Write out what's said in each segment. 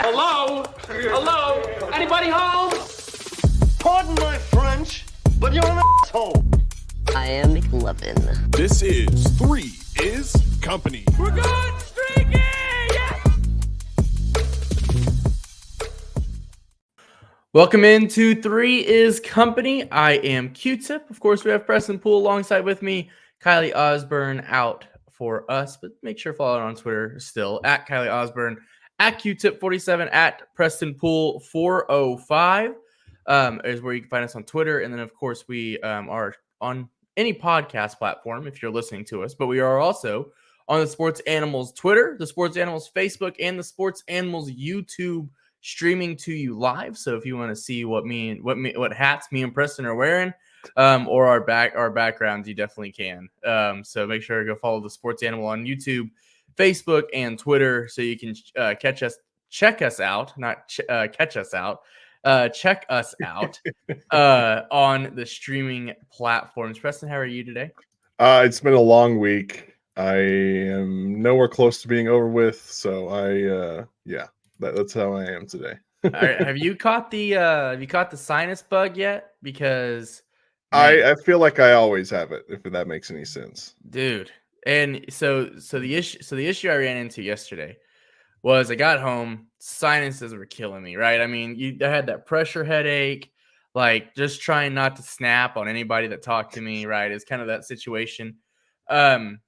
Hello? Hello? Anybody home? Pardon my French, but you're an asshole. I am McLovin. This is 3 is Company. We're going streaky! Yes! Welcome into 3 is Company. I am Q-Tip. Of course, we have Preston Poole alongside with me. Kylie Osborne out for us, but make sure to follow her on Twitter still at Kylie Osborne, at Q-Tip47, at Preston Poole 405 is where you can find us on Twitter. And then, of course, we are on any podcast platform if you're listening to us, but we are also on the Sports Animals Twitter, the Sports Animals Facebook, and the Sports Animals YouTube streaming to you live. So if you want to see what hats me and Preston are wearing, or our backgrounds, you definitely can. So make sure to go follow the Sports Animal on YouTube, Facebook, and Twitter, so you can check us out on the streaming platforms. Preston, how are you today? It's been a long week. I am nowhere close to being over with, so that's how I am today. All right, have you caught the sinus bug yet? Because I feel like I always have it, if that makes any sense, dude. And so the issue I ran into yesterday was I got home, sinuses were killing me, right? I mean, I had that pressure headache, like just trying not to snap on anybody that talked to me, right? It's kind of that situation. And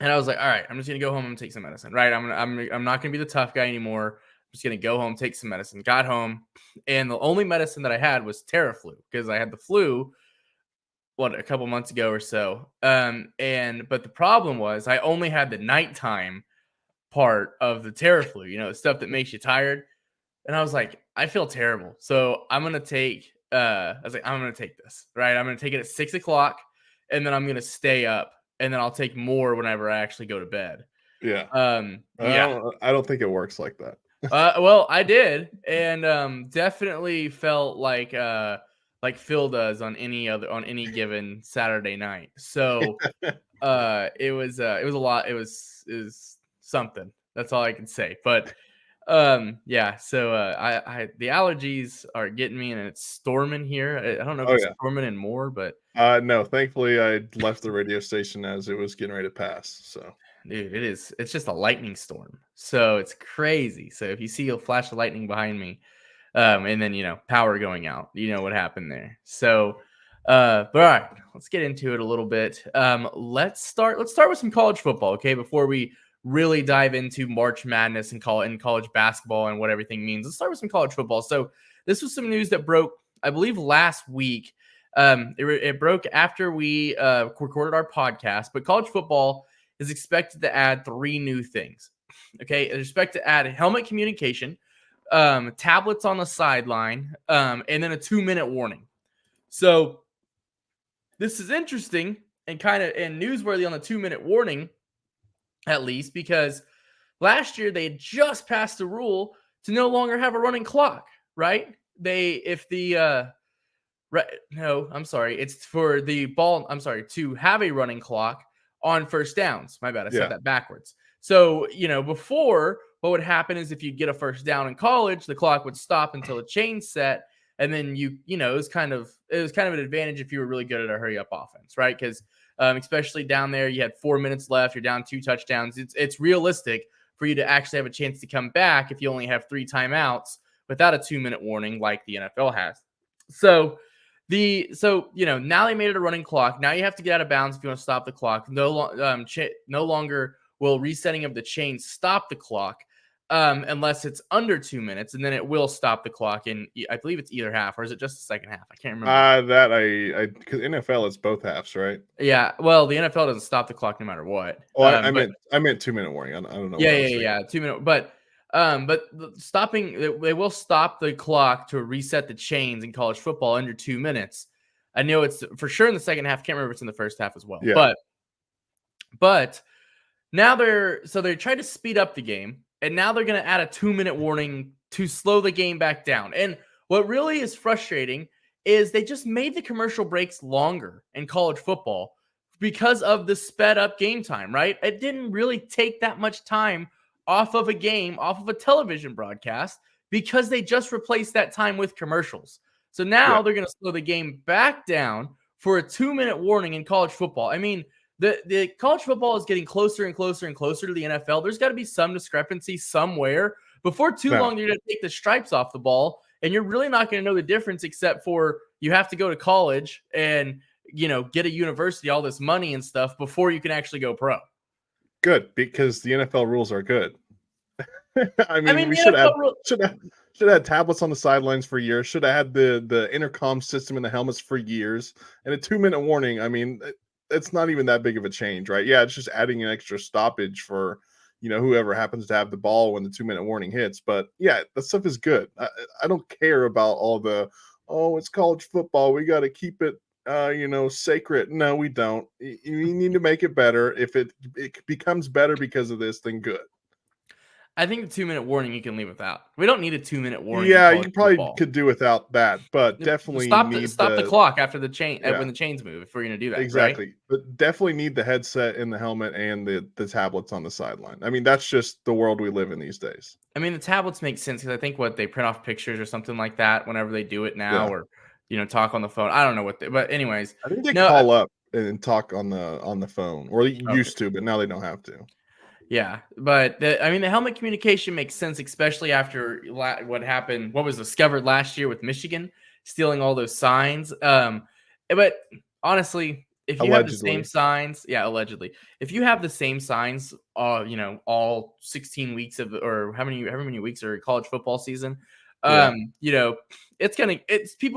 I was like, all right, I'm just gonna go home and take some medicine, right? I'm not gonna be the tough guy anymore. I'm just gonna go home, take some medicine. Got home, and the only medicine that I had was Teraflu, because I had the flu a couple months ago or so. But the problem was I only had the nighttime part of the Teraflu, the stuff that makes you tired. And I was like, I feel terrible. So I'm going to take, I'm going to take this, right? I'm going to take it at 6:00, and then I'm going to stay up, and then I'll take more whenever I actually go to bed. Yeah. I don't think it works like that. Well, I did. And definitely felt like Phil does on any given Saturday night. So it was a lot. It was something. That's all I can say. But yeah. So I the allergies are getting me, and it's storming here. I don't know if it's storming and more, but no. Thankfully, I left the radio station as it was getting ready to pass. So. Dude, it's just a lightning storm. So it's crazy. So if you see a flash of lightning behind me, and then, power going out, what happened there. So, but all right, let's get into it a little bit. Let's start with some college football. Okay. Before we really dive into March Madness and college basketball and what everything means, let's start with some college football. So this was some news that broke, I believe, last week. It broke after we recorded our podcast, but college football is expected to add 3 new things. Okay. It's expected to add helmet communication, tablets on the sideline, and then a 2-minute warning. So this is interesting and newsworthy on the 2-minute warning, at least, because last year they had just passed a rule to no longer have a running clock, right? It's for the ball. To have a running clock on first downs. My bad. I said that backwards. So, before, what would happen is if you get a first down in college, the clock would stop until the chain's set. And then it was kind of an advantage if you were really good at a hurry up offense, right? Because especially down there, you had 4 minutes left. You're down 2 touchdowns. It's realistic for you to actually have a chance to come back if you only have 3 timeouts without a 2-minute warning like the NFL has. So now they made it a running clock. Now you have to get out of bounds if you want to stop the clock. No longer will resetting of the chain stop the clock unless it's under 2 minutes, and then it will stop the clock in, I believe it's either half, or is it just the second half? I can't remember. Because NFL is both halves, right? Yeah. Well, the NFL doesn't stop the clock no matter what. Oh, I meant 2-minute warning. I don't know. Yeah. 2 minute, but they will stop the clock to reset the chains in college football under 2 minutes. I know it's for sure in the second half. Can't remember if it's in the first half as well. Yeah. But now they're trying to speed up the game, and now they're going to add a 2-minute warning to slow the game back down. And what really is frustrating is they just made the commercial breaks longer in college football because of the sped up game time, right? It didn't really take that much time off of a game, off of a television broadcast, because they just replaced that time with commercials. So now they're going to slow the game back down for a 2-minute warning in college football. I mean, the college football is getting closer and closer and closer to the NFL. There's got to be some discrepancy somewhere. Before too long, you're going to take the stripes off the ball, and you're really not going to know the difference except for you have to go to college and, get a university, all this money and stuff before you can actually go pro. Good, because the NFL rules are good. I mean we should have had tablets on the sidelines for years. Should have had the intercom system in the helmets for years. And a 2-minute warning, I mean, it's not even that big of a change, right? Yeah, it's just adding an extra stoppage for whoever happens to have the ball when the 2-minute warning hits. But yeah, that stuff is good. I don't care about all the it's college football, we got to keep it sacred. No, we don't. You need to make it better. If it becomes better because of this, then good. I think the 2-minute warning you can leave without. We don't need a 2-minute warning. Yeah, you probably could do without that, but definitely stop the clock after the chain when the chains move. If we're gonna do that, exactly. Right? But definitely need the headset in the helmet and the tablets on the sideline. I mean, that's just the world we live in these days. I mean, the tablets make sense because I think they print off pictures or something like that whenever they do it now, or talk on the phone. I don't know but anyways, I think they call up and talk on the phone, or they used to, but now they don't have to. Yeah, but the helmet communication makes sense, especially after what happened, what was discovered last year with Michigan stealing all those signs. But honestly, if you have the same signs, allegedly, if you have the same signs, all 16 weeks or however many weeks are college football season, people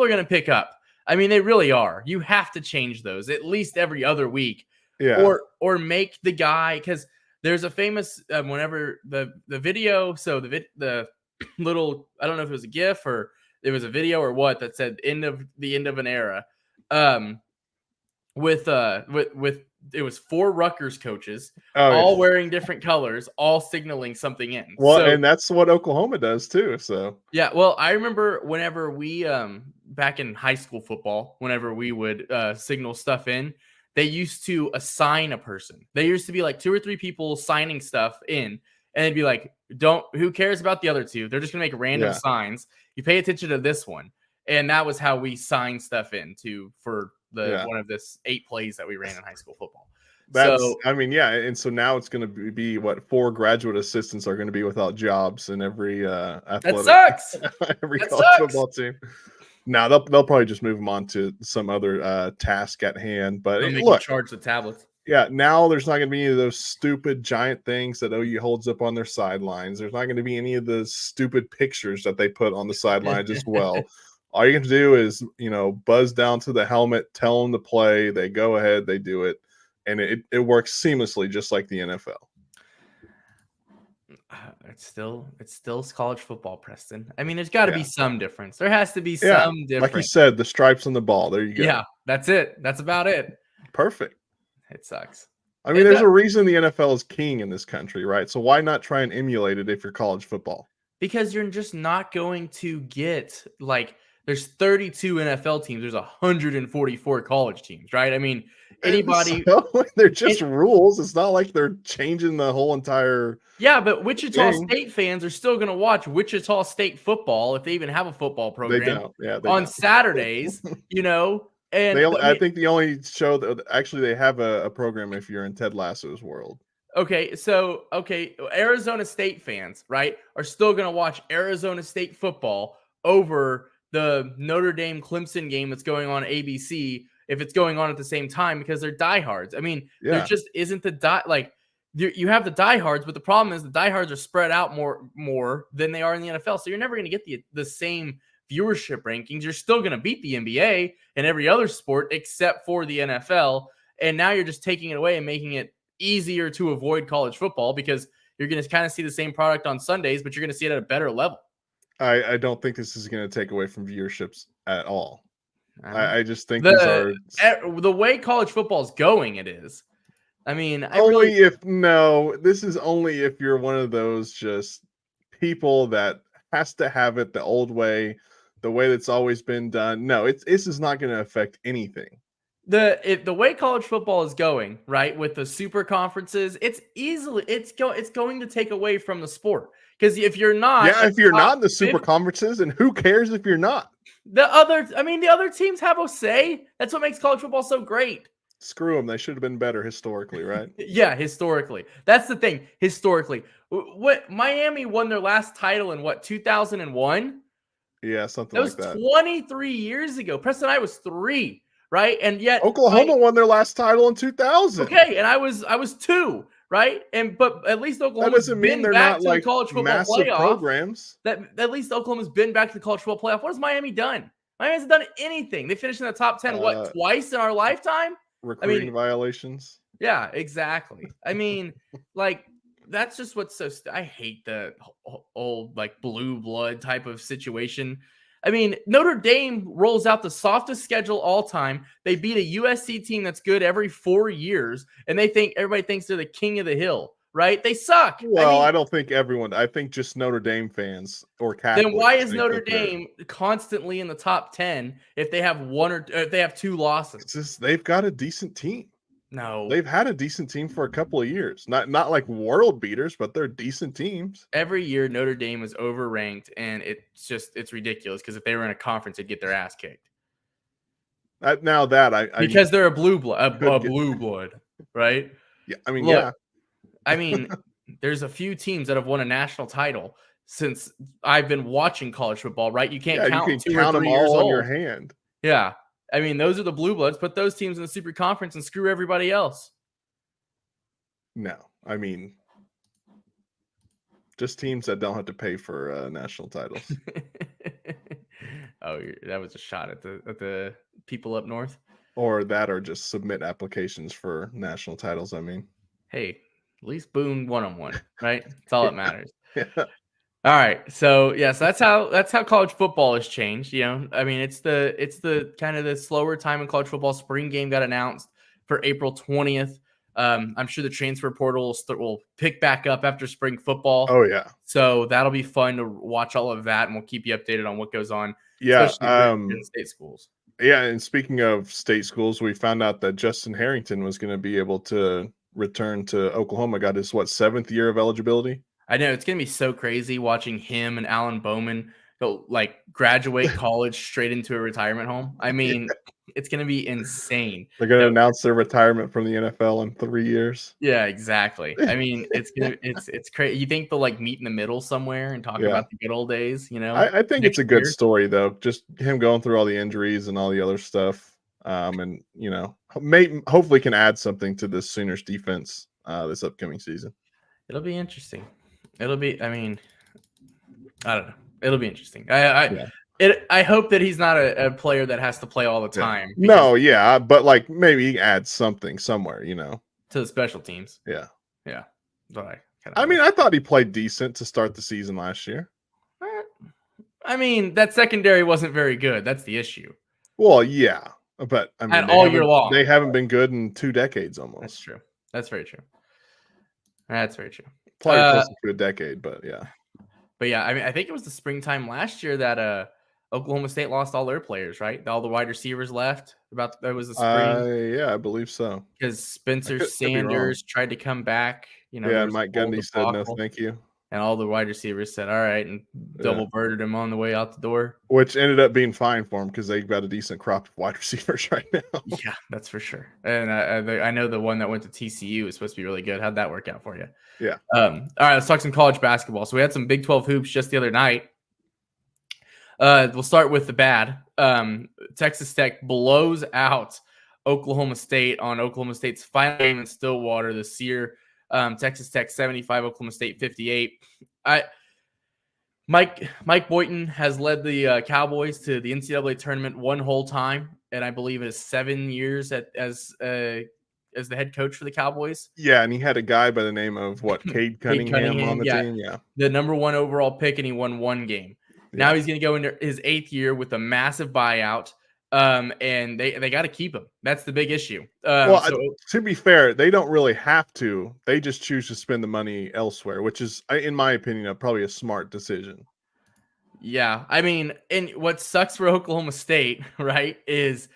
are gonna pick up. I mean, they really are. You have to change those at least every other week, or make the guy, because there's a famous whenever the video, so the little, I don't know if it was a GIF or it was a video or what, that said the end of an era. With it was 4 Rutgers coaches, all wearing different colors, all signaling something in. Well, and that's what Oklahoma does too. So yeah, well, I remember whenever we back in high school football, whenever we would signal stuff in, they used to assign a person. They used to be like 2 or 3 people signing stuff in, and they'd be like, who cares about the other 2? They're just gonna make random signs. You pay attention to this one. And that was how we signed stuff in for one of this 8 plays that we ran in high school football. And so now it's going to be what 4 graduate assistants are going to be without jobs in every athletic. That sucks. Every college football team. Now they'll probably just move them on to some other task at hand. But look, charge the tablets. Yeah, now there's not going to be any of those stupid giant things that OU holds up on their sidelines. There's not going to be any of the stupid pictures that they put on the sidelines as well. All you have to do is, buzz down to the helmet, tell them to play. They go ahead, they do it, and it works seamlessly, just like the NFL. It's still college football, Preston. I mean, there's got to be some difference. There has to be some difference. Like you said, the stripes on the ball. There you go. Yeah, that's it. That's about it. Perfect. It sucks. I mean, there's a reason the NFL is king in this country, right? So why not try and emulate it if you're college football? Because you're just not going to get there's 32 NFL teams. There's 144 college teams, right? I mean, anybody. They're just rules. It's not like they're changing the whole entire. Yeah, but Wichita State fans are still going to watch Wichita State football if they even have a football program. They don't. Yeah, they on don't. Saturdays, And I think the only show that actually they have a program if you're in Ted Lasso's world. Okay, Arizona State fans, right, are still going to watch Arizona State football over the Notre Dame Clemson game that's going on ABC if it's going on at the same time, because they're diehards. I mean, there just isn't you have the diehards, but the problem is the diehards are spread out more than they are in the NFL. So you're never going to get the same viewership rankings. You're still going to beat the NBA and every other sport except for the NFL. And now you're just taking it away and making it easier to avoid college football because you're going to kind of see the same product on Sundays, but you're going to see it at a better level. I don't think this is going to take away from viewerships at all. I just think the way college football is going, it is. I mean, this is only if you're one of those just people that has to have it the old way, the way that's always been done. No, this is not going to affect anything. the way college football is going, right, with the super conferences, it's going to take away from the sport. Because if you're not, if you're not in the super conferences, and who cares if you're not? The other teams have a say. That's what makes college football so great. Screw them. They should have been better historically, right? Yeah, historically. That's the thing. Historically, what Miami won their last title in 2001? Yeah, something like that. That was 23 years ago. Preston and I was 3, right? And yet Oklahoma won their last title in 2000. Okay, and I was 2, right? But at least Oklahoma's been back to the college football playoff. Programs. At least Oklahoma's been back to the college football playoff. What has Miami done? Miami hasn't done anything. They finished in the top 10 twice in our lifetime? Recruiting violations. Yeah, exactly. I mean, that's just what's so I hate the old blue blood type of situation. I mean, Notre Dame rolls out the softest schedule all time. They beat a USC team that's good every 4 years, and everybody thinks they're the king of the hill, right? They suck. Well, I don't think everyone. I think just Notre Dame fans or Catholics. Then why is Notre Dame constantly in the top 10 if they have if they have 2 losses? It's just they've got a decent team. No, they've had a decent team for a couple of years. Not like world beaters, but they're decent teams. Every year Notre Dame is overranked, and it's ridiculous because if they were in a conference, they'd get their ass kicked. Because they're a blue blood, right? Yeah, I mean, Look, I mean, there's a few teams that have won a national title since I've been watching college football, right? You can't count 2 or 3 them years all on old. your hand. Yeah. I mean, those are the blue bloods. Put those teams in the super conference and screw everybody else. No, I mean, just teams that don't have to pay for national titles. Oh, that was a shot at the people up north. Or just submit applications for national titles. I mean, hey, at least Boone 1-on-1, right? That's all that matters. Yeah. All right, so that's how college football has changed. I mean, it's the kind of the slower time in college football. Spring game got announced for April 20th. I'm sure the transfer portal will pick back up after spring football. Oh yeah, so that'll be fun to watch all of that, and we'll keep you updated on what goes on. Yeah, in state schools. Yeah, and speaking of state schools, we found out that Justin Harrington was going to be able to return to Oklahoma. Got his 7th year of eligibility. I know it's going to be so crazy watching him and Alan Bowman go graduate college straight into a retirement home. I mean, it's going to be insane. They're going to announce their retirement from the NFL in 3 years. Yeah, exactly. I mean, it's crazy. You think they'll meet in the middle somewhere and talk about the good old days, I think it's a good story though. Just him going through all the injuries and all the other stuff. And hopefully can add something to this Sooners defense this upcoming season. It'll be interesting. It'll be, I don't know. It'll be interesting. I hope that he's not a player that has to play all the time. No, yeah, but maybe he adds something somewhere, to the special teams. Yeah. Yeah. But I thought he played decent to start the season last year. That secondary wasn't very good. That's the issue. Well, yeah, but all year long, they haven't been good in 2 decades almost. That's true. That's very true. That's very true. Probably close to a decade, but yeah. But yeah, I think it was the springtime last year that Oklahoma State lost all their players, right? All the wide receivers left. That was the spring. Yeah, I believe so. Because Spencer Sanders tried to come back. Yeah, Mike Gundy said no, thank you. And all the wide receivers said, all right, and double birded him on the way out the door. Which ended up being fine for him because they've got a decent crop of wide receivers right now. Yeah, that's for sure. And I know the one that went to TCU is supposed to be really good. How'd that work out for you? Yeah. All right, let's talk some college basketball. So we had some Big 12 hoops just the other night. We'll start with the bad. Texas Tech blows out Oklahoma State on Oklahoma State's final game in Stillwater this year. Texas Tech 75, Oklahoma State 58. Mike Boynton has led the Cowboys to the NCAA tournament one whole time, and I believe it is 7 years as the head coach for the Cowboys. Yeah, and he had a guy by the name of Cade Cunningham on the team. Yeah, the number 1 overall pick, and he won 1 game. Yeah. Now he's going to go into his 8th year with a massive buyout. And they got to keep him. That's the big issue. To be fair, they don't really have to. They just choose to spend the money elsewhere, which is, in my opinion, probably a smart decision. Yeah, and what sucks for Oklahoma State, right, is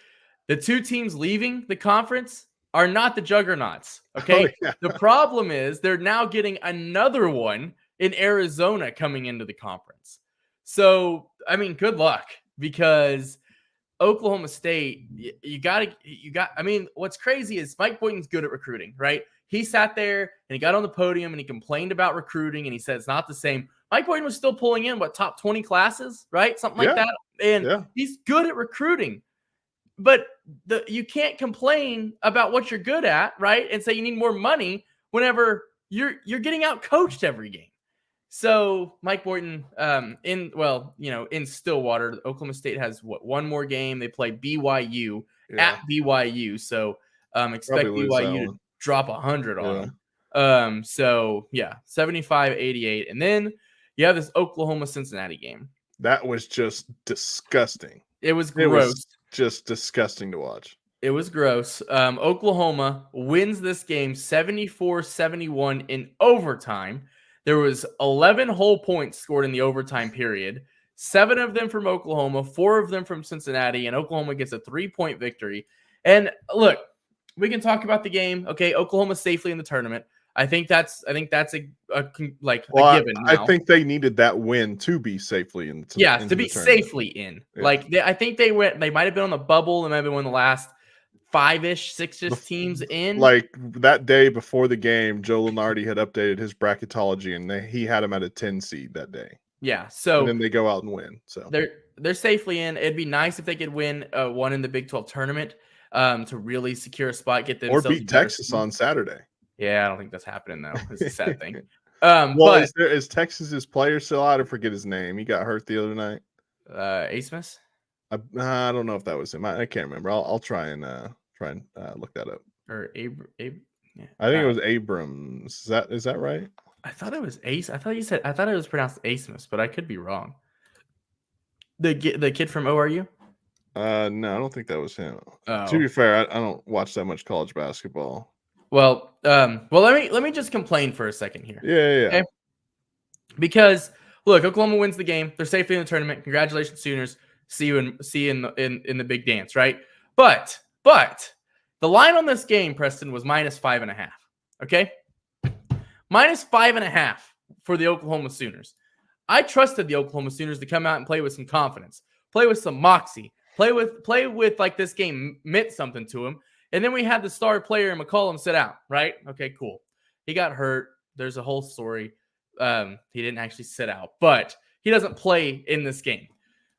The two teams leaving the conference are not the juggernauts. Okay. Oh, yeah. The problem is they're now getting another one in Arizona coming into the conference. So, I mean, good luck, because Oklahoma State, I mean, what's crazy is Mike Boynton's good at recruiting, right? He sat there and he got on the podium and he complained about recruiting and he said it's not the same. Mike Boynton was still pulling in top 20 classes, right? Something like that. And he's good at recruiting. But you can't complain about what you're good at, right? And say you need more money whenever you're getting out coached every game. So Mike Boynton, in Stillwater, Oklahoma State has one more game. They play BYU at BYU. So expect BYU to drop 100 on them. 75-88. And then you have this Oklahoma-Cincinnati game. That was just disgusting. It was gross. It was just disgusting to watch. It was gross. Oklahoma wins this game 74-71 in overtime. There was 11 whole points scored in the overtime period. 7 of them from Oklahoma, 4 of them from Cincinnati, and Oklahoma gets a 3-point victory. And look, we can talk about the game. Okay, Oklahoma safely in the tournament. I think that's a given now. I think they needed that win to be safely in. To be safely in. Yeah. I think they might have been on the bubble. They might have been one of the last 5-ish, 6-ish teams in. Like that day before the game, Joe Lunardi had updated his bracketology, and he had him at a 10 seed that day. Yeah, so and then they go out and win. So they're safely in. It'd be nice if they could win one in the Big 12 tournament to really secure a spot, get them or beat Texas on Saturday. Yeah, I don't think that's happening though. It's a sad thing. But is Texas's player still out? I forget his name. He got hurt the other night. Asmus? I don't know if that was him. I can't remember. I'll try and look that up. Or I think it was Abrams. Is that right? I thought it was Ace. I thought it was pronounced Asmus, but I could be wrong. The kid from ORU? No, I don't think that was him. Oh. To be fair, I don't watch that much college basketball. Well, let me just complain for a second here. Yeah. Okay? Because look, Oklahoma wins the game. They're safely in the tournament. Congratulations, Sooners. See you in the big dance, right? But the line on this game, Preston, was -5.5. Okay, -5.5 for the Oklahoma Sooners. I trusted the Oklahoma Sooners to come out and play with some confidence, play with some moxie, play with like this game meant something to him. And then we had the star player in McCollum sit out, right? Okay, cool. He got hurt. There's a whole story. He didn't actually sit out, but he doesn't play in this game.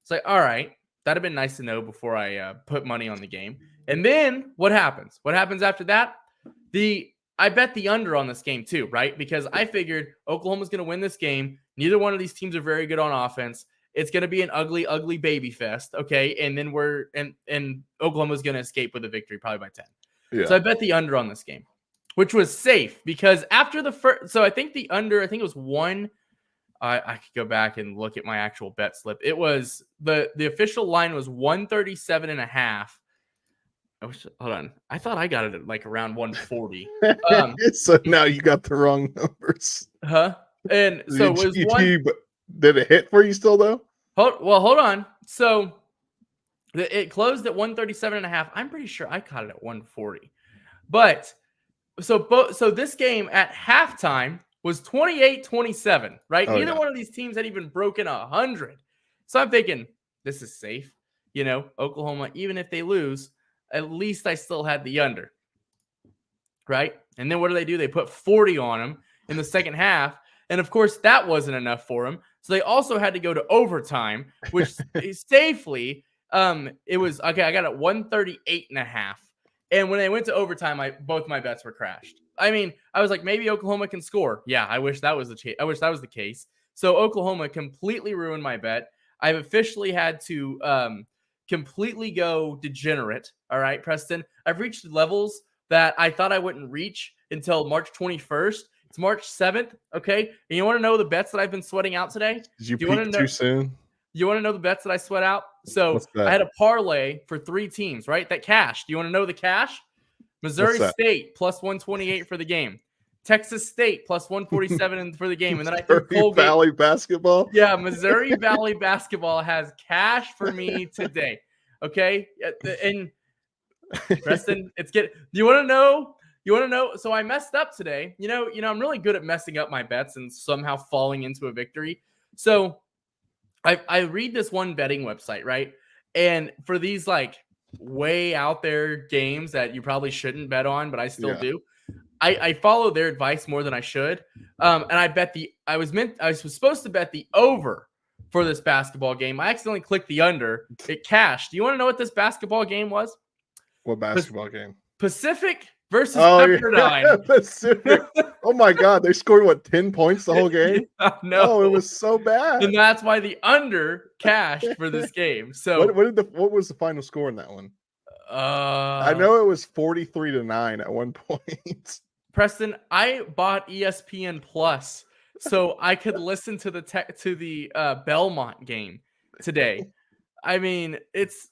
It's like, all right, that'd have been nice to know before I put money on the game. And then what happens? What happens after that? I bet the under on this game too, right? Because I figured Oklahoma's going to win this game. Neither one of these teams are very good on offense. It's going to be an ugly, ugly baby fest, okay? And then and Oklahoma's going to escape with a victory, probably by 10. Yeah. So I bet the under on this game, which was safe because after the first, so I think the under, I think it was 1. I could go back and look at my actual bet slip. It was the official line was 137.5. Hold on. I thought I got it at like around 140. So now you got the wrong numbers. Huh? And so it was did it hit for you still though? Hold on. So it closed at 137.5. I'm pretty sure I caught it at 140. But so this game at halftime was 28-27, right? Neither one of these teams had even broken 100. So I'm thinking this is safe. Oklahoma, even if they lose, at least I still had the under, right? And then what do? They put 40 on them in the second half. And of course, that wasn't enough for them. So they also had to go to overtime, which safely, it was, okay, I got it 138.5. And when they went to overtime, both my bets were crashed. I mean, I was like, maybe Oklahoma can score. Yeah, I wish that was the case. So Oklahoma completely ruined my bet. I've officially had to completely go degenerate. All right, Preston. I've reached levels that I thought I wouldn't reach until March 21st. It's March 7th. Okay. And you want to know the bets that I've been sweating out today? Did you peak too soon? You want to know the bets that I sweat out? So I had a parlay for 3 teams, right? That cash. Do you want to know the cash? Missouri State plus 128 for the game. Texas State plus 147 for the game. And then I think Missouri Valley basketball. Yeah, Missouri Valley basketball has cash for me today. Okay. And Preston, do you want to know? You want to know? So I messed up today. I'm really good at messing up my bets and somehow falling into a victory. So I read this one betting website, right? And for these like way out there games that you probably shouldn't bet on, but I still do. I follow their advice more than I should. And I bet I was supposed to bet the over for this basketball game. I accidentally clicked the under. It cashed. Do you want to know what this basketball game was? What basketball game? Pacific versus Pepperdine. Pacific. Oh my God. They scored 10 points the whole game? No. Oh, it was so bad. And that's why the under cashed for this game. So what was the final score in that one? I know it was 43-9 at one point. Preston, I bought ESPN Plus so I could listen to the Belmont game today. I mean, it's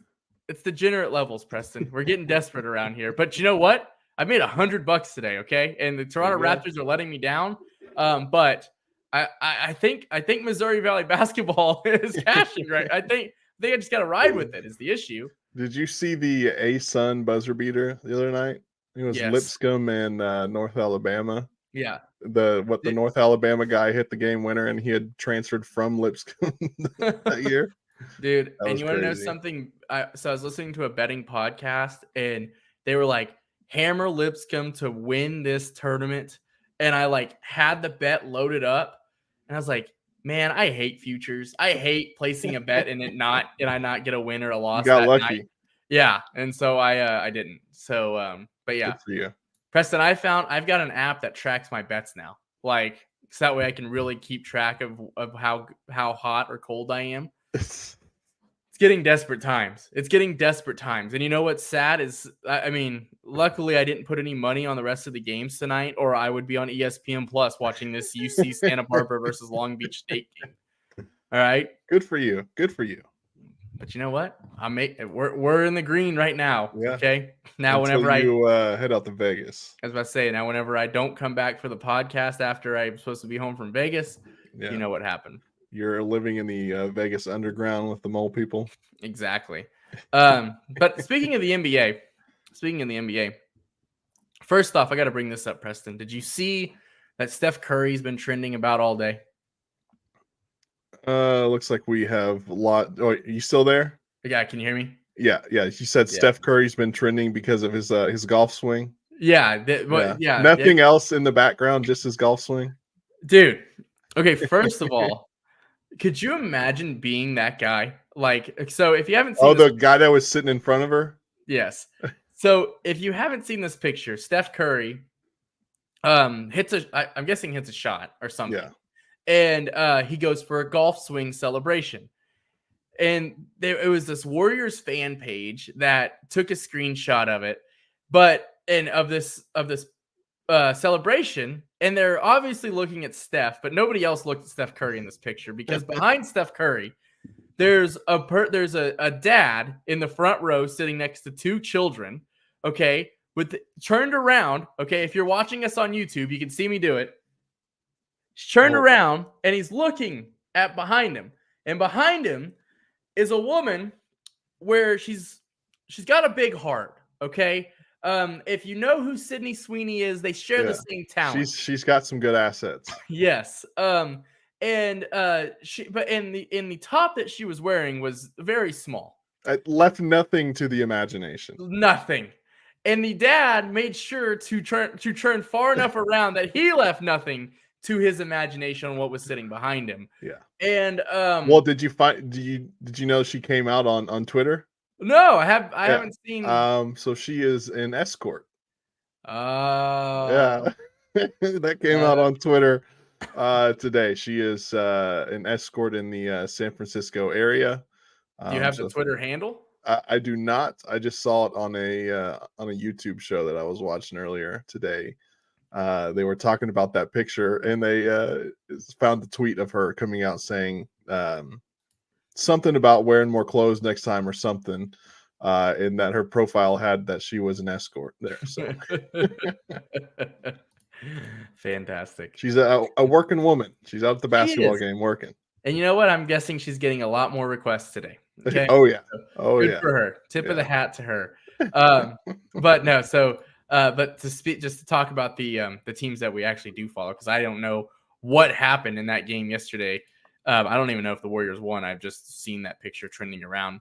degenerate levels, Preston. We're getting desperate around here. But you know what? I made $100 today, okay? And the Toronto Raptors are letting me down. But I think Missouri Valley basketball is cashing, right? I think I just got to ride with it is the issue. Did you see the A-Sun buzzer beater the other night? It was Lipscomb and North Alabama. Yeah. The North Alabama guy hit the game winner, and he had transferred from Lipscomb that year. Dude, and you want to know something? So I was listening to a betting podcast, and they were like, hammer Lipscomb to win this tournament. And I like had the bet loaded up, and I was like, man, I hate futures. I hate placing a bet and I not get a win or a loss. You got lucky. Night. Yeah. And so I didn't. So, but yeah. Good for you. Preston, I've got an app that tracks my bets now. Like, so that way I can really keep track of how hot or cold I am. It's getting desperate times. And you know what's sad is, I mean, luckily I didn't put any money on the rest of the games tonight, or I would be on ESPN Plus watching this UC Santa Barbara versus Long Beach State game. All right. Good for you. But you know what? We're in the green right now. Yeah. Okay. Now, until whenever you head out to Vegas, I was about to say, now whenever I don't come back for the podcast after I'm supposed to be home from Vegas, you know what happened. You're living in the Vegas underground with the mole people. Exactly. But speaking of the NBA, first off, I got to bring this up, Preston. Did you see that Steph Curry's been trending about all day? Looks like we have a lot. Oh, are you still there? Yeah, can you hear me? Yeah. You said Steph Curry's been trending because of his golf swing. Yeah. Nothing else in the background, just his golf swing. Dude. Okay, first of all, could you imagine being that guy? Like, so if you haven't seen the guy that was sitting in front of her? Yes. So if you haven't seen this picture, Steph Curry I'm guessing hits a shot or something. Yeah. And he goes for a golf swing celebration. And it was this Warriors fan page that took a screenshot of it, of this celebration. And they're obviously looking at Steph, but nobody else looked at Steph Curry in this picture, because behind Steph Curry, there's a dad in the front row sitting next to two children. Okay, turned around. Okay, if you're watching us on YouTube, you can see me do it. He's turned around and he's looking at behind him, and behind him is a woman where she's got a big heart. Okay. If you know who Sydney Sweeney is, they share the same talent. She's got some good assets. Yes. But in the top that she was wearing was very small. It left nothing to the imagination. Nothing. And the dad made sure to turn far enough around that he left nothing to his imagination on what was sitting behind him. Yeah. And well, did you know she came out on Twitter? No, I haven't seen. So she is an escort. Yeah. That came out on Twitter today. She is an escort in the San Francisco area. Do you have the Twitter handle? I do not. I just saw it on a YouTube show that I was watching earlier today. They were talking about that picture, and they found the tweet of her coming out saying something about wearing more clothes next time or something, and that her profile had that she was an escort there. So fantastic. She's a working woman. She's out at the basketball game working. And you know what? I'm guessing she's getting a lot more requests today. Okay. Oh yeah. Good for her. Tip of the hat to her. But no, so but just to talk about the teams that we actually do follow, because I don't know what happened in that game yesterday. I don't even know if the Warriors won. I've just seen that picture trending around.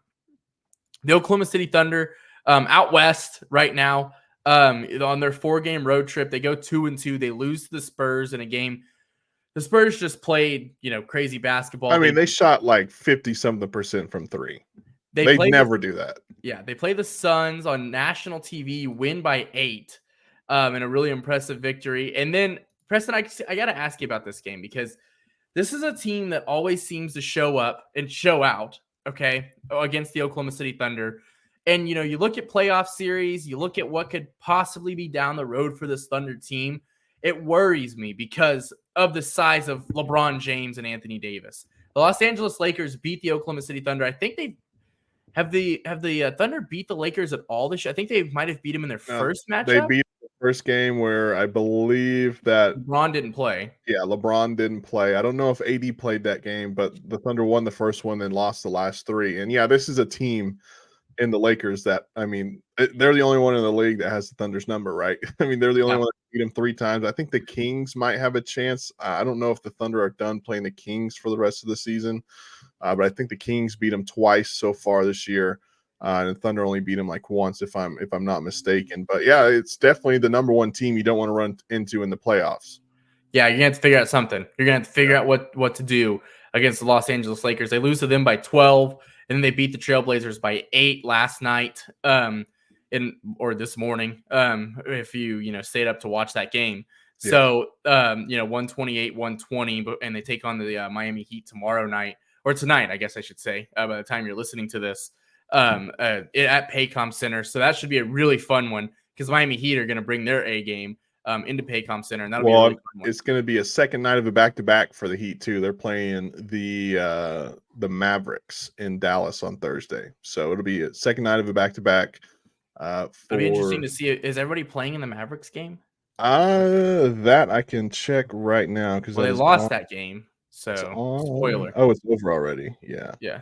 The Oklahoma City Thunder out west right now on their 4-game road trip. They go 2-2. They lose to the Spurs in a game. The Spurs just played, crazy basketball. I mean, they shot like 50-something% from three. They never do that. Yeah, they play the Suns on national TV, win by 8 in a really impressive victory. And then, Preston, I got to ask you about this game because this is a team that always seems to show up and show out, okay, against the Oklahoma City Thunder. And, you look at playoff series, you look at what could possibly be down the road for this Thunder team. It worries me because of the size of LeBron James and Anthony Davis. The Los Angeles Lakers beat the Oklahoma City Thunder. I think they have the Thunder beat the Lakers at all this year. I think they might have beat them in their first matchup. They beat the first game where I believe that LeBron didn't play. Yeah, LeBron didn't play. I don't know if AD played that game, but the Thunder won the first one and lost the last 3. And yeah, this is a team in the Lakers that, I mean, they're the only one in the league that has the Thunder's number, right? I mean, they're the only one that beat them 3 times. I think the Kings might have a chance. I don't know if the Thunder are done playing the Kings for the rest of the season, but I think the Kings beat them twice so far this year, and the Thunder only beat them like once, if I'm not mistaken. But yeah, it's definitely the number 1 team you don't want to run into in the playoffs. Yeah, you're gonna have to figure out something. You're gonna have to figure out what to do against the Los Angeles Lakers. They lose to them by 12, and then they beat the Trailblazers by 8 last night, or this morning, if you stayed up to watch that game. Yeah. So 128-120, and they take on the Miami Heat tomorrow night, or tonight, I guess I should say, by the time you're listening to this, at Paycom Center. So that should be a really fun one because Miami Heat are going to bring their A game into Paycom Center, and that'll be a really fun one. It's going to be a second night of a back-to-back for the Heat too. They're playing the Mavericks in Dallas on Thursday, so it'll be a second night of a back-to-back. It'll be interesting to see. Is everybody playing in the Mavericks game? That I can check right now because they lost that game. So spoiler. Oh, it's over already. Yeah. Yeah.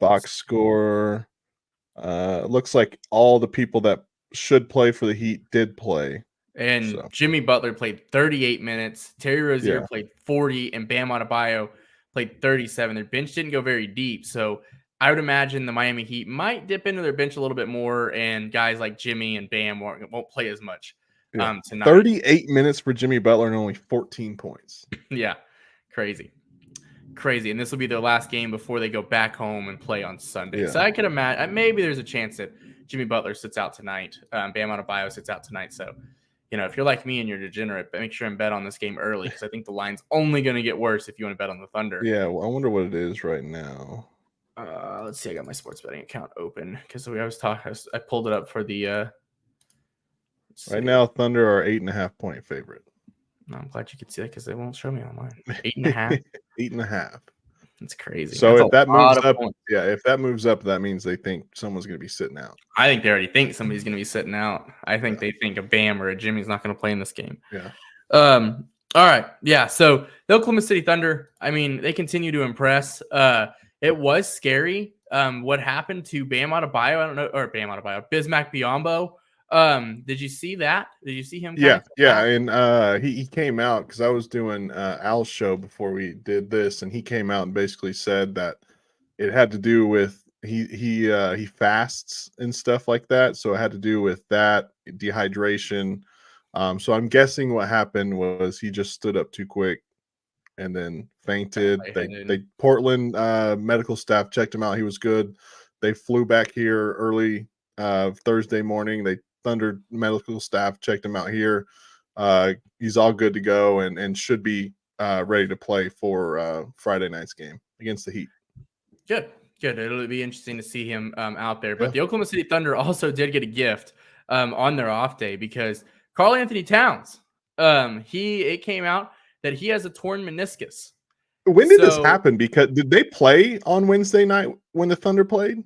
Box score. Looks like all the people that should play for the Heat did play. And Jimmy Butler played 38 minutes. Terry Rozier played 40, and Bam Adebayo played 37. Their bench didn't go very deep, so I would imagine the Miami Heat might dip into their bench a little bit more, and guys like Jimmy and Bam won't play as much tonight. 38 minutes for Jimmy Butler and only 14 points. Yeah, crazy. And this will be their last game before they go back home and play on Sunday. Yeah. So I could imagine maybe there's a chance that Jimmy Butler sits out tonight. Bam Adebayo sits out tonight. So, if you're like me and you're degenerate, make sure and bet on this game early because I think the line's only going to get worse if you want to bet on the Thunder. Yeah, well, I wonder what it is right now. Let's see. I got my sports betting account open because I pulled it up for the. Right now, Thunder are 8.5-point favorite. No, I'm glad you could see that because they won't show me online. 8.5. 8.5. That's crazy. So That's if that moves up, if that moves up, that means they think someone's going to be sitting out. I think they already think somebody's going to be sitting out. I think they think a Bam or a Jimmy's not going to play in this game. Yeah. All right. Yeah. So the Oklahoma City Thunder, I mean, they continue to impress. It was scary. What happened to Bam Adebayo? I don't know, or Bam Adebayo, Bismack Biyombo. Did you see that? Did you see him? Yeah. And he came out because I was doing Al's show before we did this, and he came out and basically said that it had to do with he fasts and stuff like that, so it had to do with that dehydration. So I'm guessing what happened was he just stood up too quick and then fainted. They Portland medical staff checked him out. He was good. They flew back here early Thursday morning. They Thunder medical staff checked him out here. He's all good to go and should be ready to play for Friday night's game against the Heat. Good. It'll be interesting to see him out there. But the Oklahoma City Thunder also did get a gift on their off day because Karl Anthony Towns, it came out that he has a torn meniscus. When did this happen? Because did they play on Wednesday night when the Thunder played?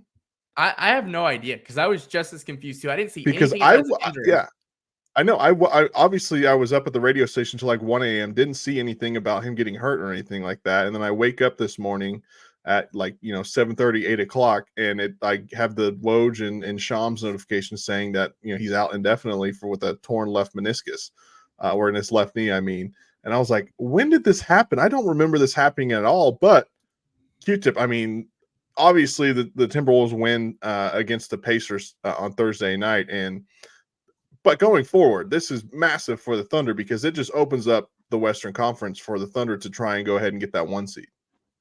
I have no idea because I was just as confused too. I didn't see anything. I know. I obviously I was up at the radio station till like 1 a.m. Didn't see anything about him getting hurt or anything like that. And then I wake up this morning at 7:30, 8 o'clock, and I have the Woj and Shams notification saying that he's out indefinitely with a torn left meniscus, or in his left knee, I mean. And I was like, when did this happen? I don't remember this happening at all. But Q-Tip, I mean, obviously the Timberwolves win against the Pacers on Thursday night, but going forward, this is massive for the Thunder because it just opens up the Western Conference for the Thunder to try and go ahead and get that 1 seed.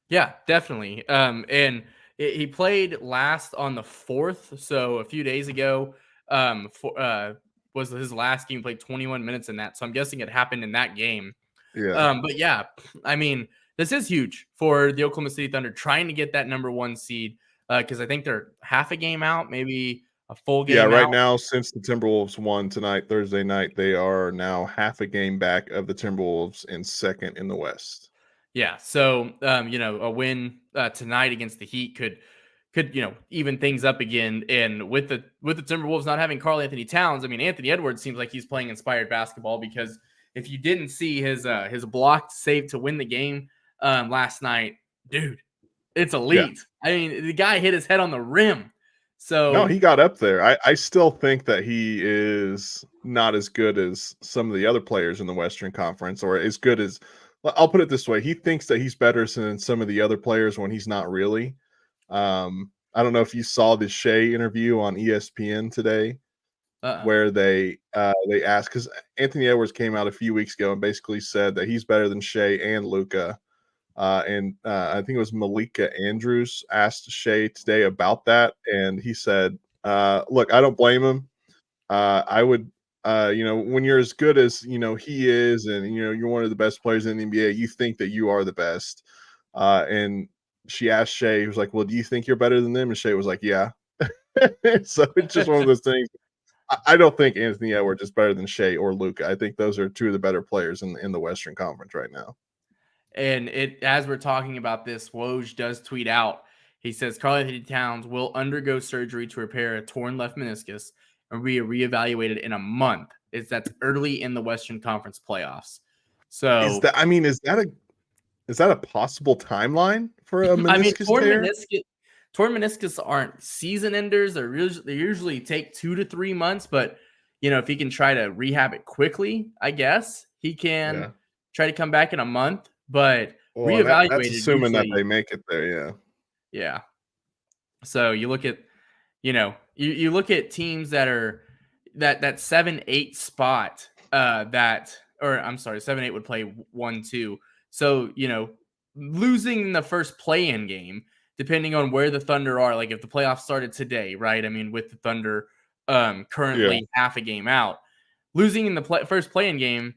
Yeah, definitely. And he played last on the 4th, so a few days ago. Was his last game. He played 21 minutes in that, so I'm guessing it happened in that game. Yeah. But yeah, I mean, this is huge for the Oklahoma City Thunder trying to get that number 1 seed because I think they're half a game out, maybe a full game. Yeah, right out. now, since the Timberwolves won tonight, Thursday night, they are now half a game back of the Timberwolves in second in the West. Yeah, so a win tonight against the Heat could even things up again. And with the Timberwolves not having Karl Anthony Towns, I mean, Anthony Edwards seems like he's playing inspired basketball because if you didn't see his blocked save to win the game last night, dude, it's elite. Yeah. I mean, the guy hit his head on the rim. So no, he got up there. I still think that he is not as good as some of the other players in the Western Conference, or as good as, I'll put it this way. He thinks that he's better than some of the other players when he's not really. I don't know if you saw the Shea interview on ESPN today, where they asked, because Anthony Edwards came out a few weeks ago and basically said that he's better than Shea and Luka. And I think it was Malika Andrews asked Shea today about that, and he said, "Look, I don't blame him. I would." When you're as good as he is, and you're one of the best players in the NBA, you think that you are the best. And she asked Shea, he was like, "Well, do you think you're better than them?" And Shea was like, "Yeah." So it's just one of those things. I don't think Anthony Edwards is better than Shea or Luka. I think those are two of the better players in the Western Conference right now. And as we're talking about this, Woj does tweet out. He says Karl Anthony Towns will undergo surgery to repair a torn left meniscus and be reevaluated in a month. That's early in the Western Conference playoffs. So is that a possible timeline for a meniscus tear? Torn meniscus aren't season enders. They usually take 2 to 3 months, but if he can try to rehab it quickly, I guess he can try to come back in a month. But reevaluated, that's assuming that they make it there, yeah. So you look at, you look at teams that are that 7-8 spot. 7-8 would play 1-2. So losing the first play-in game, depending on where the Thunder are, like if the playoffs started today, right? I mean, with the Thunder currently half a game out, losing in the first play-in game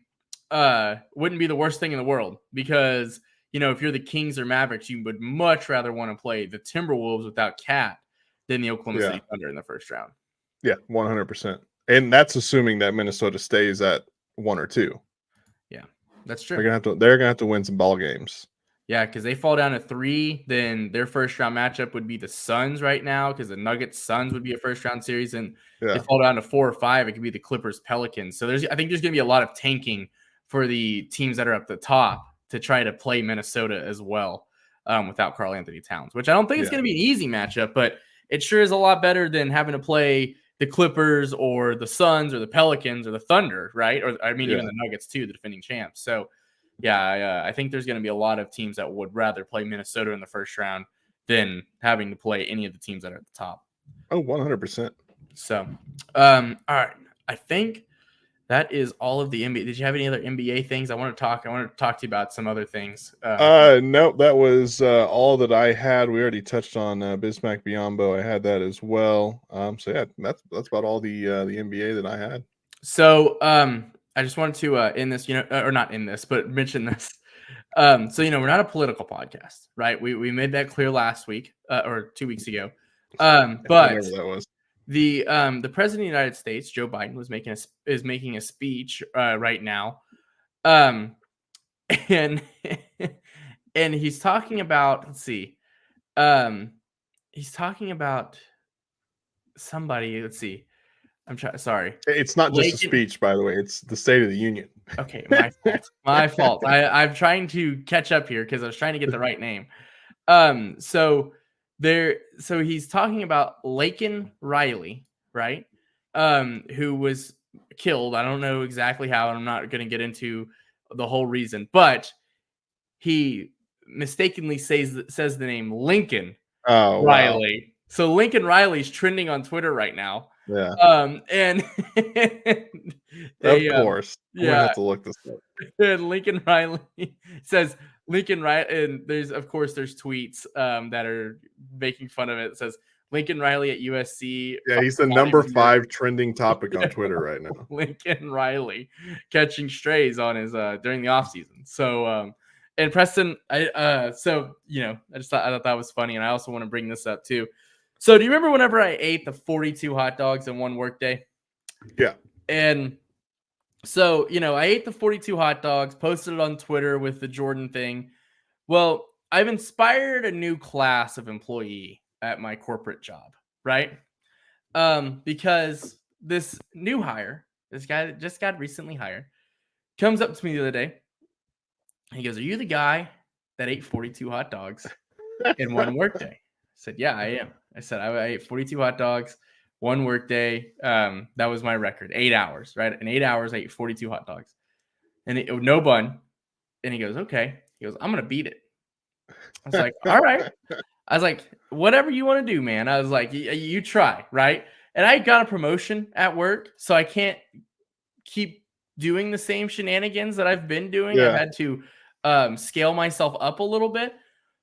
wouldn't be the worst thing in the world because, if you're the Kings or Mavericks, you would much rather want to play the Timberwolves without Cat than the Oklahoma City Thunder in the first round. Yeah, 100%. And that's assuming that Minnesota stays at 1 or 2. Yeah, that's true. They're gonna have to win some ball games. Yeah, because they fall down to 3, then their first round matchup would be the Suns right now, because the Nuggets Suns would be a first round series, and they fall down to 4 or 5, it could be the Clippers Pelicans. So I think there's gonna be a lot of tanking for the teams that are up the top to try to play Minnesota as well without Karl Anthony Towns, which I don't think it's going to be an easy matchup, but it sure is a lot better than having to play the Clippers or the Suns or the Pelicans or the Thunder, right? Or even the Nuggets too, the defending champs. So I think there's going to be a lot of teams that would rather play Minnesota in the first round than having to play any of the teams that are at the top. Oh, 100%. So, all right. I think that is all of the NBA. Did you have any other NBA things? I want to talk to you about some other things. No, that was all that I had. We already touched on Bismack Biyombo. I had that as well. So yeah, that's about all the NBA that I had. So I just wanted to end this, or not end this, but mention this. So we're not a political podcast, right? We made that clear last week or 2 weeks ago. But whatever that was. The president of the United States, Joe Biden, is making a speech right now, and he's talking about he's talking about somebody. Let's see. Sorry. It's not just a speech, by the way. It's the State of the Union. Okay, my fault. My fault. I'm trying to catch up here because I was trying to get the right name. So he's talking about Laken Riley, right? Who was killed. I don't know exactly how, and I'm not going to get into the whole reason, but he mistakenly says the name Lincoln Riley. Wow. So Lincoln Riley's trending on Twitter right now. Yeah. And of course, I'm gonna have to look this up. And Lincoln Riley says Lincoln Riley, and there's tweets that are making fun of it. It says Lincoln Riley at USC. Yeah, he's the number 5 trending topic on Twitter right now. Lincoln Riley catching strays on his during the offseason. So and Preston, I thought that was funny, and I also want to bring this up too. So do you remember whenever I ate the 42 hot dogs in one workday? Yeah. And so, I ate the 42 hot dogs, posted it on Twitter with the Jordan thing. Well, I've inspired a new class of employee at my corporate job, right? Because this new hire, this guy that just got recently hired, comes up to me the other day. He goes, "Are you the guy that ate 42 hot dogs in one workday?" I said, "Yeah, I am." I said, "I ate 42 hot dogs, one workday. That was my record, 8 hours, right? In 8 hours, I ate 42 hot dogs, and no bun." And he goes, "Okay." He goes, "I'm gonna beat it." I was like, "All right." I was like, "Whatever you want to do, man." I was like, you try, right? And I got a promotion at work, so I can't keep doing the same shenanigans that I've been doing. Yeah. I've had to scale myself up a little bit.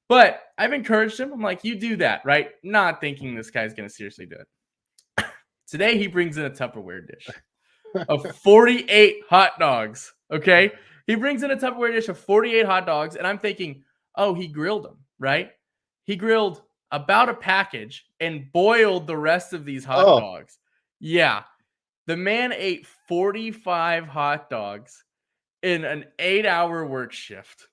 But I've encouraged him. I'm like, you do that, right? Not thinking this guy's going to seriously do it. Today, he brings in a Tupperware dish of 48 hot dogs, okay? He brings in a Tupperware dish of 48 hot dogs, and I'm thinking, oh, he grilled them, right? He grilled about a package and boiled the rest of these hot dogs. Yeah. The man ate 45 hot dogs in an 8-hour work shift.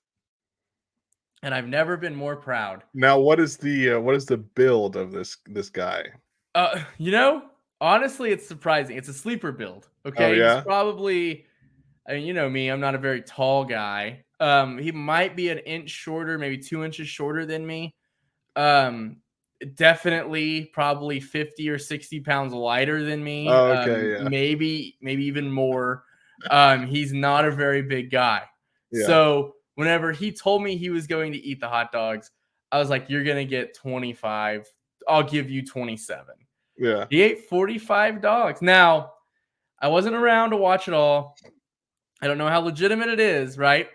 And I've never been more proud. Now, what is the build of this guy? Honestly, it's surprising. It's a sleeper build. Okay. Oh, yeah? He's probably, you know me, I'm not a very tall guy. He might be an inch shorter, maybe 2 inches shorter than me. Definitely probably 50 or 60 pounds lighter than me. Oh, okay, yeah. Maybe even more. He's not a very big guy. Yeah. So whenever he told me he was going to eat the hot dogs, I was like, "You're going to get 25. I'll give you 27. Yeah. He ate 45 dogs. Now, I wasn't around to watch it all. I don't know how legitimate it is, right?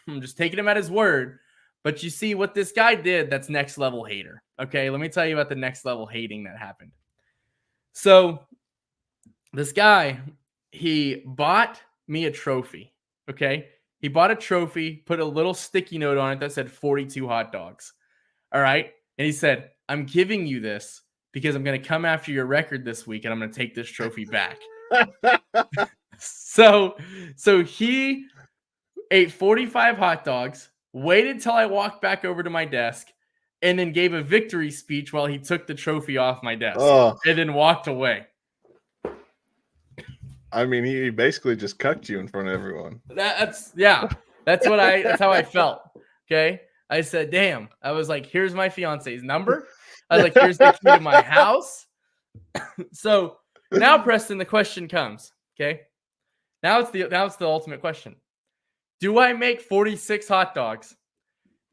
I'm just taking him at his word. But you see what this guy did, that's next level hater. Okay, let me tell you about the next level hating that happened. So this guy, he bought me a trophy, okay? He bought a trophy, put a little sticky note on it that said 42 hot dogs. All right? And he said, "I'm giving you this because I'm going to come after your record this week and I'm going to take this trophy back." So he ate 45 hot dogs, waited till I walked back over to my desk, and then gave a victory speech while he took the trophy off my desk and then walked away. I mean, he basically just cucked you in front of everyone. That's how I felt. Okay. I said, "Damn." I was like, "Here's my fiance's number." I was like, "Here's the key to my house." So now, Preston, the question comes. Okay. Now it's the ultimate question. Do I make 46 hot dogs,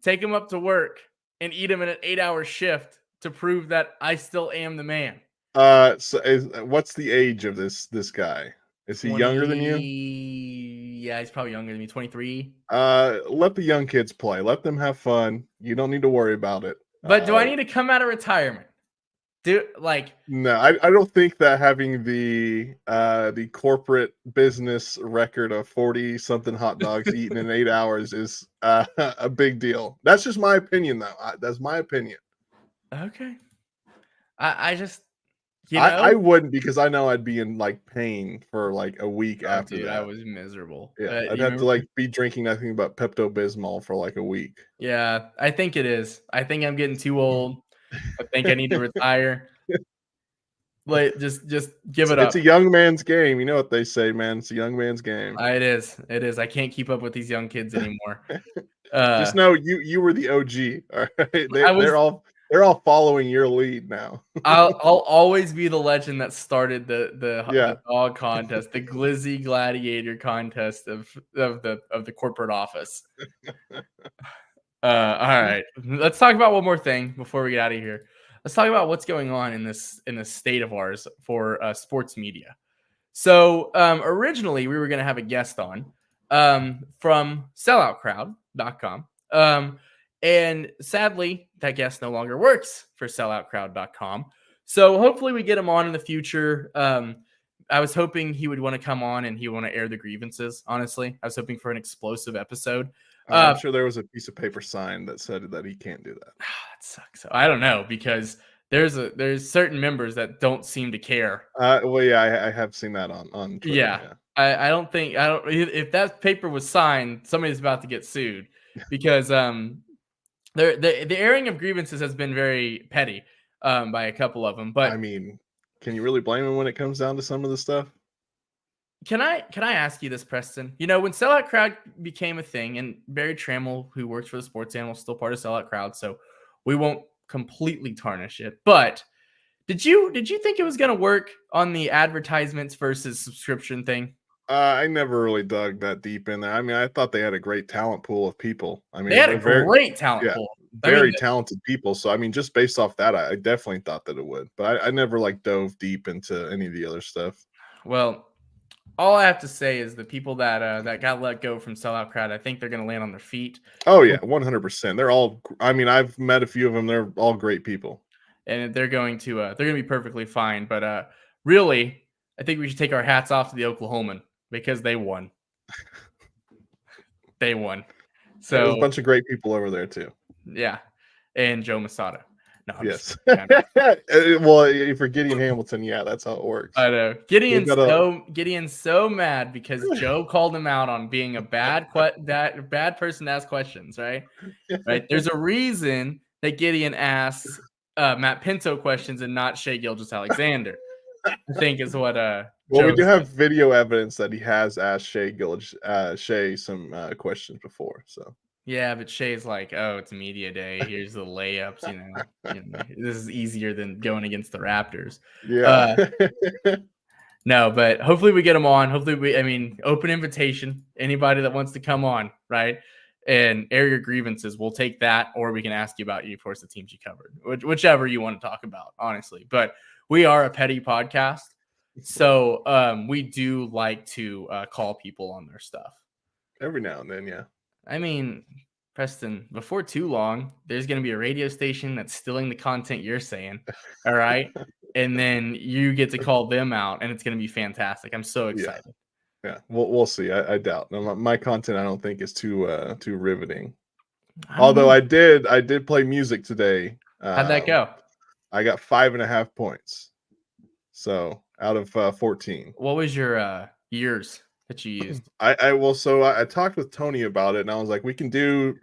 take them up to work, and eat them in an 8-hour shift to prove that I still am the man? What's the age of this guy? Is he younger than you? Yeah, he's probably younger than me, 23. Let the young kids play. Let them have fun. You don't need to worry about it. But do I need to come out of retirement? No, I don't think that having the corporate business record of 40 something hot dogs eaten in 8 hours is a big deal. That's just my opinion, though. That's my opinion. Okay. I just, I wouldn't, because I know I'd be in pain for a week after that. I was miserable. Yeah, I'd have to be drinking nothing but Pepto-Bismol for a week. Yeah, I think it is. I think I'm getting too old. I think I need to retire. Like, just give it It's up. a young man's game. You know what they say, man. It's a young man's game. It is. It is. I can't keep up with these young kids anymore. Just know you were the OG. All right, I was. they're all following your lead now. I'll always be the legend that started Yeah. the dog contest, the Glizzy Gladiator contest of the corporate office. All right, let's talk about one more thing before we get out of here. Let's talk about what's going on in this state of ours for sports media. So originally we were going to have a guest on from selloutcrowd.com. And sadly, that guest no longer works for selloutcrowd.com. So hopefully we get him on in the future. I was hoping he would want to come on and he would want to air the grievances. Honestly, I was hoping for an explosive episode. I'm sure there was a piece of paper signed that said that he can't do that. That sucks. So I don't know, because there's certain members that don't seem to care. Well, yeah, I have seen that on Twitter. Yeah. I don't think if that paper was signed, somebody's about to get sued, because the airing of grievances has been very petty by a couple of them. But I mean, can you really blame him when it comes down to some of the stuff? Can I ask you this, Preston? You know, when Sellout Crowd became a thing, and Barry Trammell, who works for the Sports Animal, is still part of Sellout Crowd, so we won't completely tarnish it. But did you think it was going to work on the advertisements versus subscription thing? I never really dug that deep in there. I mean, I thought they had a great talent pool of people. I mean, they had a great talent pool. Very talented people. So, I mean, just based off that, I definitely thought that it would. But I never dove deep into any of the other stuff. Well, all I have to say is the people that got let go from Sellout Crowd, I think they're going to land on their feet. Oh yeah, 100%. They're all. I mean, I've met a few of them. They're all great people, and they're going to be perfectly fine. But really, I think we should take our hats off to the Oklahoman, because they won. They won. So there's a bunch of great people over there too. Yeah, and Joe Masato. No, yes. Well, for Gideon Hamilton, yeah, that's how it works. I know. Gideon's so mad because Joe called him out on being a bad person to ask questions, right? Right. There's a reason that Gideon asks Matt Pinto questions and not Shai Gilgeous-Alexander. I think is what well, we do have video evidence that he has asked Shai some questions before, so. Yeah, but Shay's like, oh, it's media day. Here's the layups. You know, this is easier than going against the Raptors. Yeah. No, but hopefully we get him on. Hopefully open invitation. Anybody that wants to come on, right, and air your grievances, we'll take that, or we can ask you about, of course, the teams you covered, whichever you want to talk about, honestly. But we are a petty podcast, so we do like to call people on their stuff every now and then. Yeah. I mean, Preston, before too long, there's going to be a radio station that's stealing the content you're saying. All right. And then you get to call them out, and it's going to be fantastic. I'm so excited. Yeah. We'll see. I doubt. My content, I don't think, is too riveting. Although I did play music today. How'd that go? I got 5.5 points. So out of 14. What was your years that you used? I talked with Tony about it, and I was like, we can do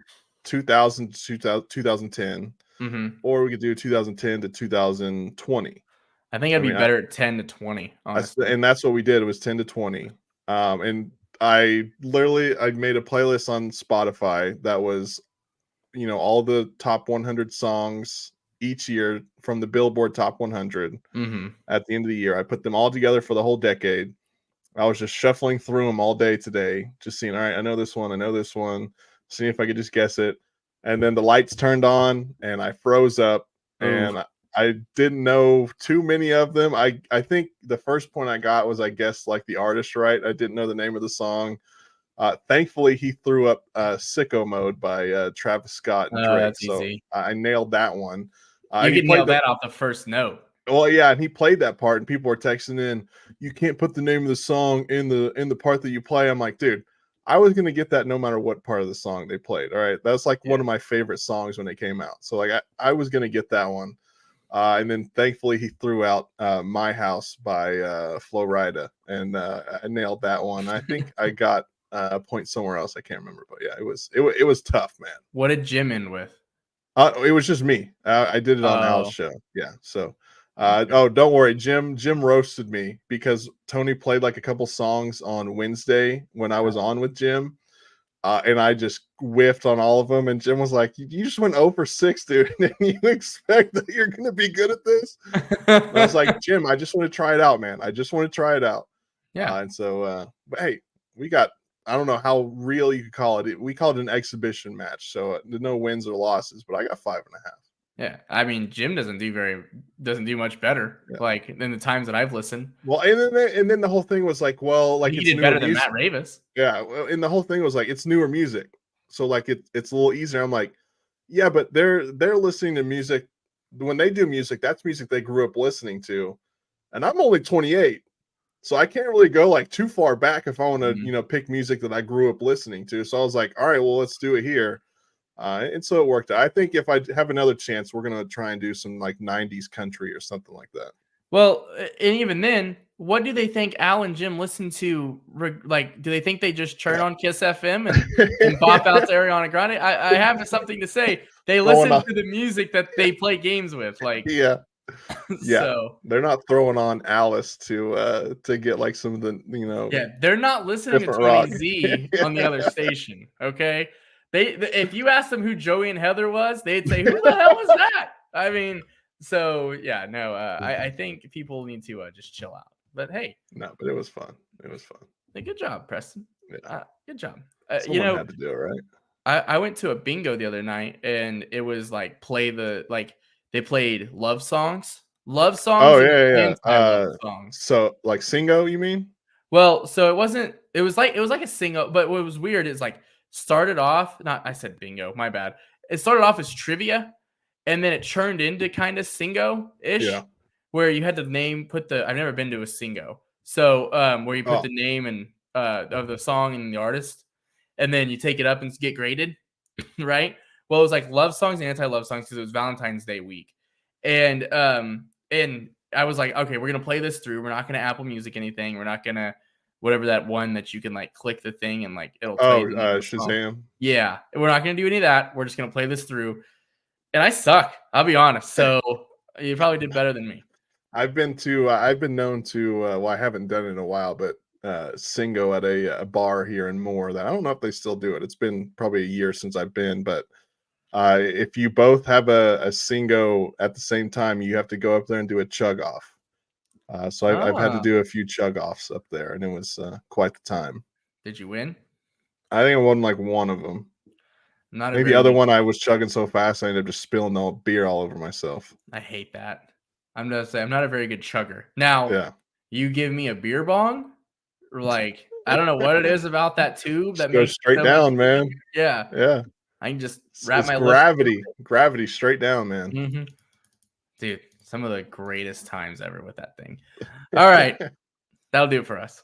2000 to 2010, or we could do 2010 to 2020. I think I'd be better at 10 to 20, honestly. And that's what we did. It was 10 to 20. And I made a playlist on Spotify that was, all the top 100 songs each year from the Billboard Top 100 at the end of the year. I put them all together for the whole decade. I was just shuffling through them all day today, just seeing, all right, I know this one, seeing if I could just guess it. And then the lights turned on and I froze up and I didn't know too many of them. I think the first point I got was, I guess, the artist, right? I didn't know the name of the song. Thankfully, he threw up Sicko Mode by Travis Scott and Drake. That's so easy. I nailed that one. You could nail that off the first note. Well, yeah, and he played that part, and people were texting in, you can't put the name of the song in the part that you play. I'm like, dude, I was gonna get that no matter what part of the song they played. All right, that's one of my favorite songs when it came out. So I was gonna get that one, and then thankfully he threw out "My House" by Flo Rida, and I nailed that one. I think I got a point somewhere else. I can't remember, but yeah, it was tough, man. What did Jim end with? It was just me. I did it on Al's show. Yeah, so. Oh, don't worry. Jim roasted me because Tony played like a couple songs on Wednesday when I was on with Jim. And I just whiffed on all of them. And Jim was like, "You just went 0 for 6, dude. And you expect that you're going to be good at this?" And I was like, "Jim, I just want to try it out, man. I just want to try it out." Yeah. And so, but hey, we got, I don't know how real you could call it. We called it an exhibition match. So no wins or losses, but I got 5.5. Yeah, I mean, Jim doesn't do much better. Yeah. Like in the times that I've listened. Well, and then the whole thing was like, well, like He it's did better than music. Matt Ravis. Yeah, well, and the whole thing was like it's newer music, so like it's a little easier. I'm like, yeah, but they're listening to music when they do music. That's music they grew up listening to, and I'm only 28, so I can't really go like too far back if I want to pick music that I grew up listening to. So I was like, all right, well, let's do it here. And so it worked out. I think if I have another chance, we're going to try and do some like 90s country or something like that. Well, and even then, what do they think Al and Jim listen to? Like, do they think they just turn on Kiss FM and pop out to Ariana Grande? I have something to say. They listen to the music that they play games with. Like, yeah. So they're not throwing on Alice to get like some of the Yeah, they're not listening to 20Z on the other station. Okay. If you ask them who Joey and Heather was, they'd say, "Who the hell was that?" I mean, so yeah, no, I think people need to just chill out. But hey, no, but it was fun. It was fun. Hey, good job, Preston. Yeah. Good job. Someone had to do it, right? I went to a bingo the other night, and it was like they played love songs. Oh yeah. Love songs. So like singo, you mean? Well, so it wasn't. It was like a single, but what was weird is like. Started off, I said bingo, my bad. It started off as trivia, and then it turned into kind of singo-ish, where you had to I've never been to a singo. So where you put the name and of the song and the artist, and then you take it up and get graded, right? Well, it was like love songs and anti-love songs because it was Valentine's Day week. And I was like, okay, we're gonna play this through. We're not gonna Apple Music anything. We're not gonna whatever that one that you can like click the thing and like it'll play Shazam. Yeah, we're not gonna do any of that. We're just gonna play this through. And I suck, I'll be honest. So you probably did better than me. I've been known to well, I haven't done it in a while, but singo at a bar here in Moore that I don't know if they still do it. It's been probably a year since I've been, but if you both have a singo at the same time, you have to go up there and do a chug off. So I've had to do a few chug offs up there, and it was quite the time. Did you win? I think I won like one of them. Maybe the other one I was chugging so fast I ended up just spilling all beer all over myself. I hate that. I'm gonna say I'm not a very good chugger. Now, you give me a beer bong, like I don't know what it is about that tube that goes straight down, man. Yeah. I can just wrap my gravity straight down, man. Mm-hmm. Dude, some of the greatest times ever with that thing. All right, that'll do it for us.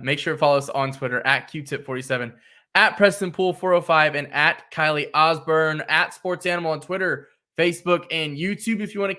Make sure to follow us on Twitter at QTip47, at PrestonPool405, and at Kylie Osborne, at Sports Animal on Twitter, Facebook, and YouTube if you want to